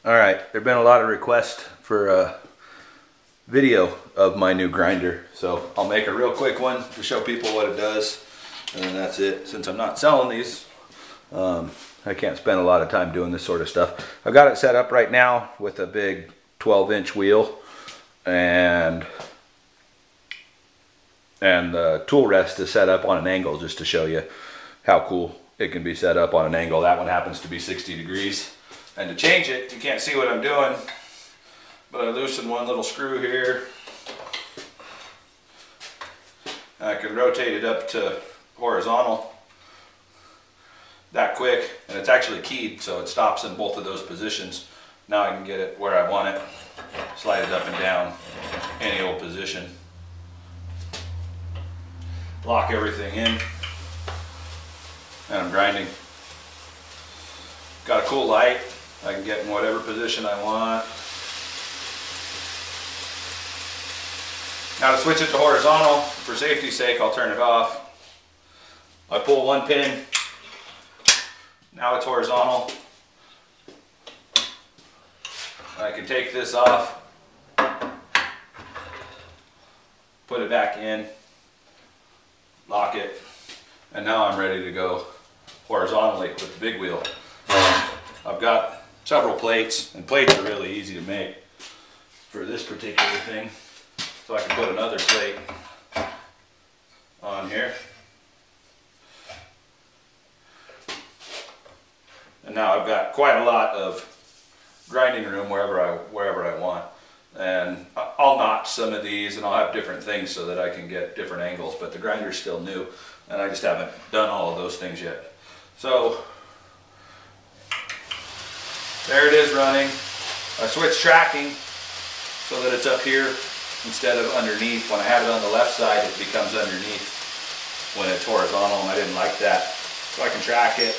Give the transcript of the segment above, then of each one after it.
All right, there have been a lot of requests for a video of my new grinder, so I'll make a real quick one to show people what it does, and then that's it. Since I'm not selling these, I can't spend a lot of time doing this sort of stuff. I've got it set up right now with a big 12-inch wheel, and the tool rest is set up on an angle just to show you how cool it can be set up on an angle. That one happens to be 60 degrees. And to change it, you can't see what I'm doing, but I loosen one little screw here. I can rotate it up to horizontal that quick, and it's actually keyed, so it stops in both of those positions. Now I can get it where I want it, slide it up and down, any old position. Lock everything in, and I'm grinding. Got a cool light. I can get in whatever position I want. Now to switch it to horizontal, for safety's sake, I'll turn it off. I pull one pin. Now it's horizontal. I can take this off, put it back in, lock it, and now I'm ready to go horizontally with the big wheel. I've got several plates, and plates are really easy to make for this particular thing. So I can put another plate on here. And now I've got quite a lot of grinding room wherever I want. And I'll notch some of these, and I'll have different things so that I can get different angles, but the grinder's still new, and I just haven't done all of those things yet. So there it is running. I switched tracking so that it's up here instead of underneath. When I have it on the left side, it becomes underneath when it's horizontal, and I didn't like that. So I can track it.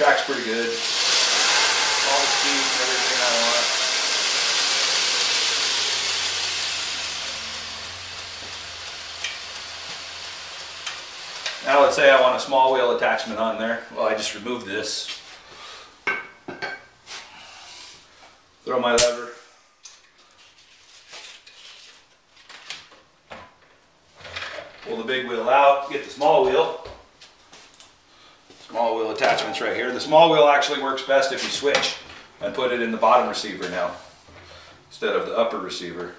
Track's pretty good. All the speeds and everything I want. Now let's say I want a small wheel attachment on there. Well, I just remove this. Throw my lever. Pull the big wheel out, get the small wheel. Small wheel attachment's right here. The small wheel actually works best if you switch and put it in the bottom receiver now instead of the upper receiver.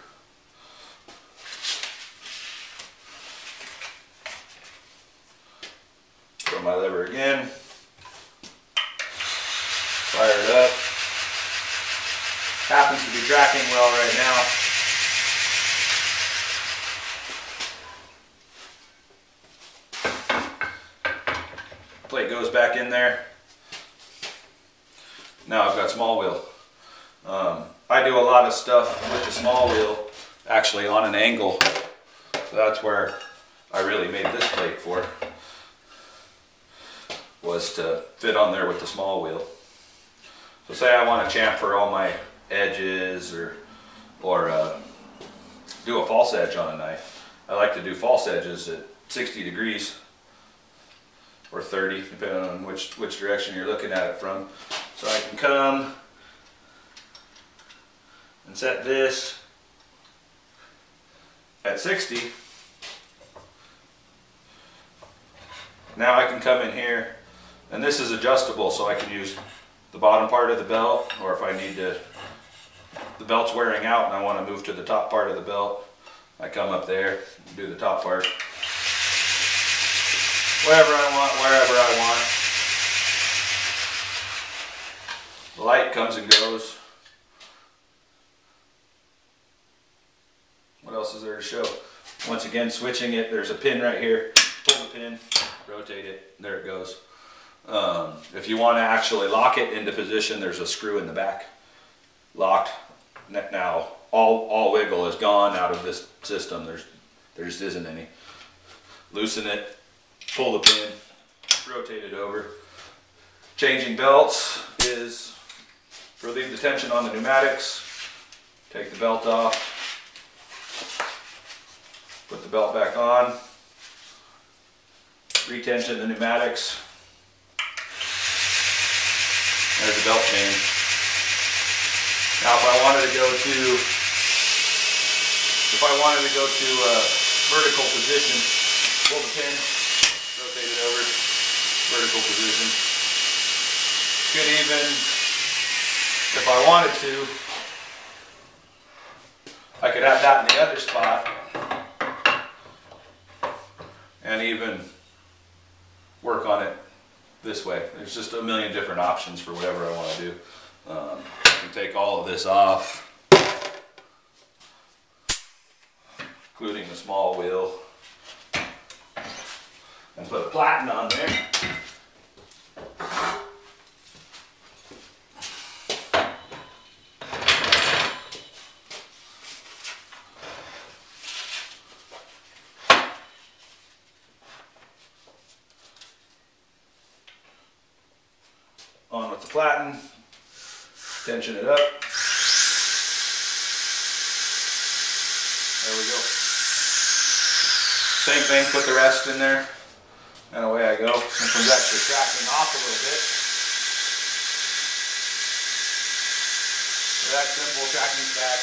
Throw my lever again. Fire it up. Happens to be tracking well right now. Plate goes back in there. Now I've got small wheel. I do a lot of stuff with the small wheel actually on an angle. So that's where I really made this plate for, was to fit on there with the small wheel. So say I want to chamfer all my edges or do a false edge on a knife. I like to do false edges at 60 degrees or 30, depending on which direction you're looking at it from. So I can come and set this at 60. Now I can come in here, and this is adjustable, so I can use the bottom part of the belt, or if I need to, the belt's wearing out and I want to move to the top part of the belt, I come up there and do the top part. Wherever I want, wherever I want. The light comes and goes. What else is there to show? Once again, switching it, there's a pin right here. Pull the pin, rotate it, there it goes. If you want to actually lock it into position, there's a screw in the back. Locked. Now, all wiggle is gone out of this system. There just isn't any. Loosen it, pull the pin, rotate it over. Changing belts is relieve the tension on the pneumatics. Take the belt off. Put the belt back on. Retension the pneumatics. There's the belt chain. Now if I wanted to go to vertical position, pull the pin, rotate it over, vertical position. Could even, if I wanted to, I could have that in the other spot and even work on it this way. There's just a million different options for whatever I want to do. I can take all of this off, including the small wheel, and put a Platen on there. On with the Platen, tension it up. There we go. Same thing, put the rest in there, and away I go. This one's actually cracking off a little bit. So that's simple, tracking's back.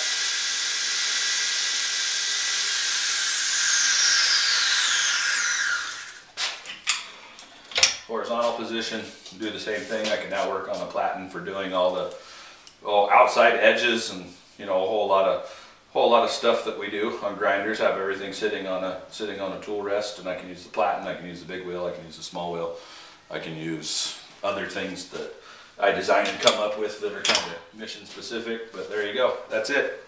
Horizontal position, do the same thing. I can now work on the Platen for doing all the outside edges and a whole lot of stuff that we do on grinders. Have everything sitting on a tool rest, and I can use the Platen, I can use the big wheel, I can use the small wheel, I can use other things that I design and come up with that are kind of mission specific. But there you go, that's it.